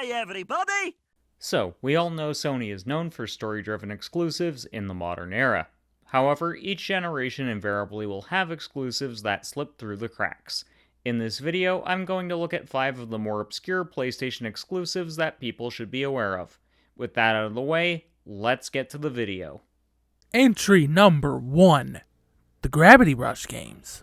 Hi, everybody! So, we all know Sony is known for story-driven exclusives in the modern era. However, each generation invariably will have exclusives that slip through the cracks. In this video, I'm going to look at 5 of the more obscure PlayStation exclusives that people should be aware of. With that out of the way, let's get to the video. Entry number 1. The Gravity Rush games.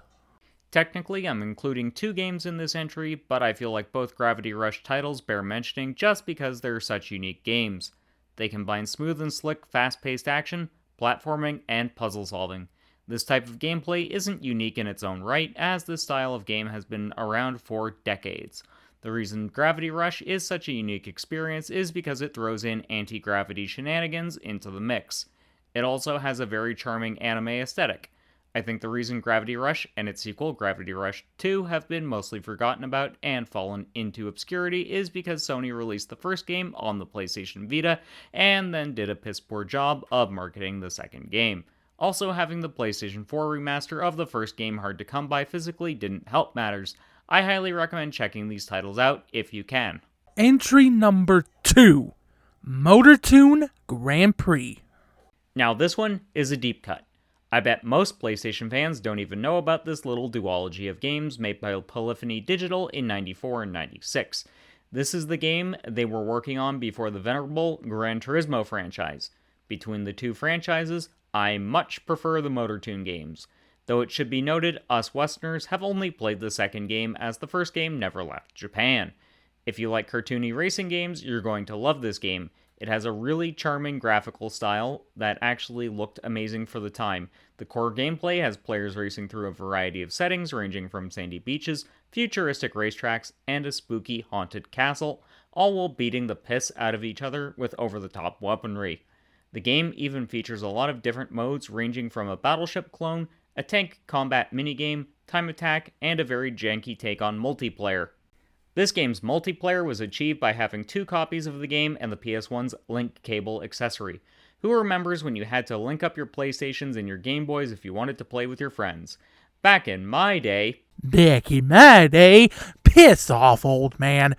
Technically, I'm including 2 games in this entry, but I feel like both Gravity Rush titles bear mentioning just because they're such unique games. They combine smooth and slick, fast-paced action, platforming, and puzzle solving. This type of gameplay isn't unique in its own right, as this style of game has been around for decades. The reason Gravity Rush is such a unique experience is because it throws in anti-gravity shenanigans into the mix. It also has a very charming anime aesthetic. I think the reason Gravity Rush and its sequel, Gravity Rush 2, have been mostly forgotten about and fallen into obscurity is because Sony released the first game on the PlayStation Vita and then did a piss-poor job of marketing the second game. Also, having the PlayStation 4 remaster of the first game hard to come by physically didn't help matters. I highly recommend checking these titles out if you can. Entry number 2. Toon Grand Prix. Now this one is a deep cut. I bet most PlayStation fans don't even know about this little duology of games made by Polyphony Digital in 94 and 96. This is the game they were working on before the venerable Gran Turismo franchise. Between the two franchises, I much prefer the Toon games, though it should be noted us Westerners have only played the second game as the first game never left Japan. If you like cartoony racing games, you're going to love this game. It has a really charming graphical style that actually looked amazing for the time. The core gameplay has players racing through a variety of settings ranging from sandy beaches, futuristic racetracks, and a spooky haunted castle, all while beating the piss out of each other with over-the-top weaponry. The game even features a lot of different modes ranging from a battleship clone, a tank combat minigame, time attack, and a very janky take on multiplayer. This game's multiplayer was achieved by having 2 copies of the game and the PS1's link cable accessory. Who remembers when you had to link up your PlayStations and your Game Boys if you wanted to play with your friends? Back in my day, piss off, old man.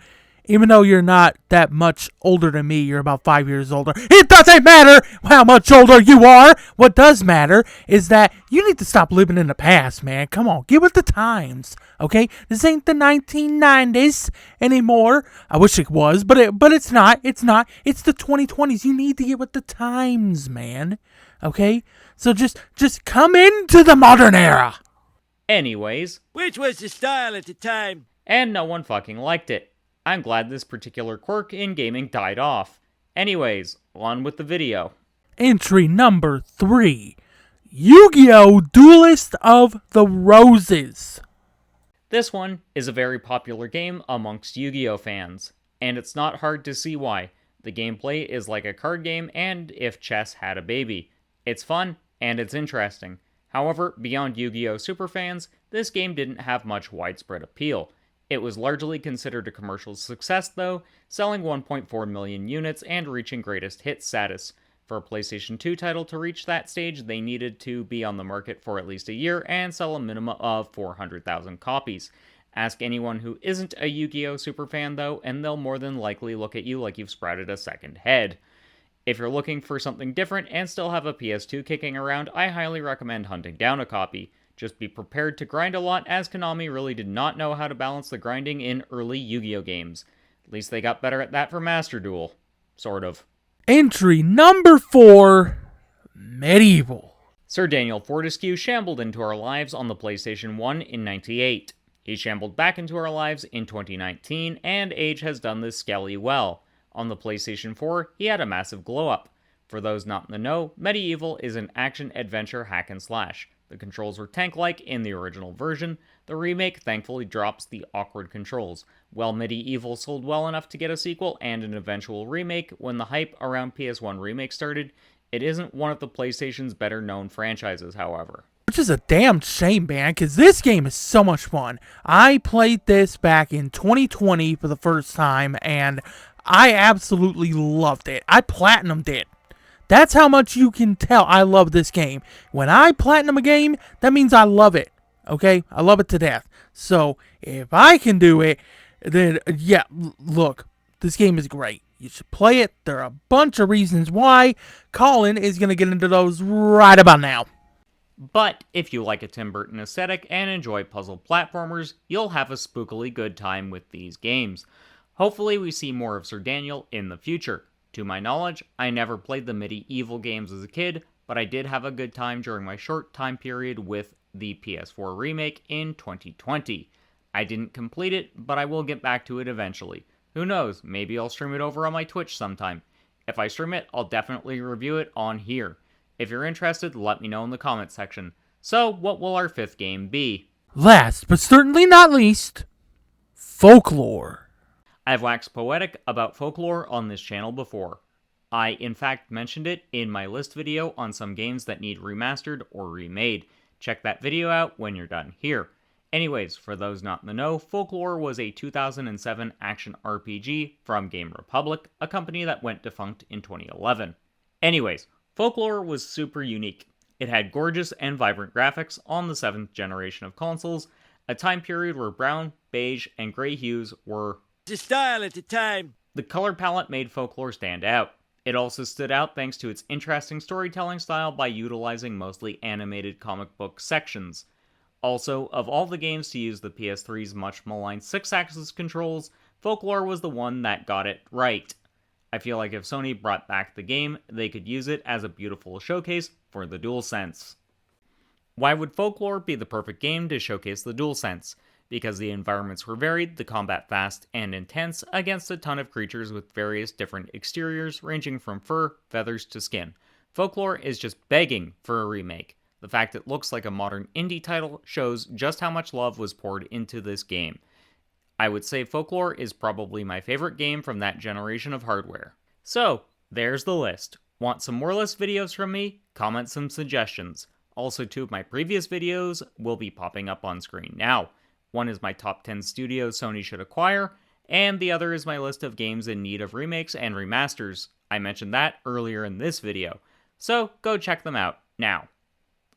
Even though you're not that much older than me, you're about 5 years older. It doesn't matter how much older you are. What does matter is that you need to stop living in the past, man. Come on, get with the times, okay? This ain't the 1990s anymore. I wish it was, but it's not. It's not. It's the 2020s. You need to get with the times, man. Okay? So just come into the modern era. Anyways, Which was the style at the time? and no one fucking liked it. I'm glad this particular quirk in gaming died off. Anyways, on with the video. Entry number 3. Yu-Gi-Oh! Duelist of the Roses. This one is a very popular game amongst Yu-Gi-Oh fans, and it's not hard to see why. The gameplay is like a card game and if chess had a baby. It's fun, and it's interesting. However, beyond Yu-Gi-Oh superfans, this game didn't have much widespread appeal. It was largely considered a commercial success though, selling 1.4 million units and reaching greatest hit status. For a PlayStation 2 title to reach that stage, they needed to be on the market for at least a year and sell a minimum of 400,000 copies. Ask anyone who isn't a Yu-Gi-Oh superfan though, and they'll more than likely look at you like you've sprouted a second head. If you're looking for something different and still have a PS2 kicking around, I highly recommend hunting down a copy. Just be prepared to grind a lot, as Konami really did not know how to balance the grinding in early Yu-Gi-Oh games. At least they got better at that for Master Duel. Sort of. Entry number 4. MediEvil. Sir Daniel Fortescue shambled into our lives on the PlayStation 1 in '98. He shambled back into our lives in 2019, and age has done this skelly well. On the PlayStation 4, he had a massive glow-up. For those not in the know, MediEvil is an action-adventure hack-and-slash. The controls were tank-like in the original version. The remake thankfully drops the awkward controls. While MediEvil sold well enough to get a sequel and an eventual remake, when the hype around PS1 remake started, it isn't one of the PlayStation's better-known franchises, however. Which is a damn shame, man, because this game is so much fun. I played this back in 2020 for the first time, and I absolutely loved it. I platinumed it. That's how much you can tell I love this game. When I platinum a game, that means I love it. Okay? I love it to death. So, if I can do it, then, yeah, look. This game is great. You should play it. There are a bunch of reasons why. Colin is going to get into those right about now. But if you like a Tim Burton aesthetic and enjoy puzzle platformers, you'll have a spookily good time with these games. Hopefully we see more of Sir Daniel in the future. To my knowledge, I never played the MediEvil games as a kid, but I did have a good time during my short time period with the PS4 remake in 2020. I didn't complete it, but I will get back to it eventually. Who knows, maybe I'll stream it over on my Twitch sometime. If I stream it, I'll definitely review it on here. If you're interested, let me know in the comments section. So, what will our 5th game be? Last, but certainly not least, Folklore. I've waxed poetic about Folklore on this channel before. I, in fact, mentioned it in my list video on some games that need remastered or remade. Check that video out when you're done here. Anyways, for those not in the know, Folklore was a 2007 action RPG from Game Republic, a company that went defunct in 2011. Anyways, Folklore was super unique. It had gorgeous and vibrant graphics on the 7th generation of consoles, a time period where brown, beige, and gray hues were The style at the time. the color palette made Folklore stand out. It also stood out thanks to its interesting storytelling style by utilizing mostly animated comic book sections. Also, of all the games to use the PS3's much maligned 6-axis controls, Folklore was the one that got it right. I feel like if Sony brought back the game, they could use it as a beautiful showcase for the DualSense. Why would Folklore be the perfect game to showcase the DualSense? Because the environments were varied, the combat fast and intense, against a ton of creatures with various different exteriors ranging from fur, feathers to skin. Folklore is just begging for a remake. The fact it looks like a modern indie title shows just how much love was poured into this game. I would say Folklore is probably my favorite game from that generation of hardware. So, there's the list. Want some more list videos from me? Comment some suggestions. Also, 2 of my previous videos will be popping up on screen now. One is my top 10 studios Sony should acquire, and the other is my list of games in need of remakes and remasters. I mentioned that earlier in this video, so go check them out now.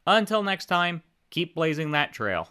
Until next time, keep blazing that trail.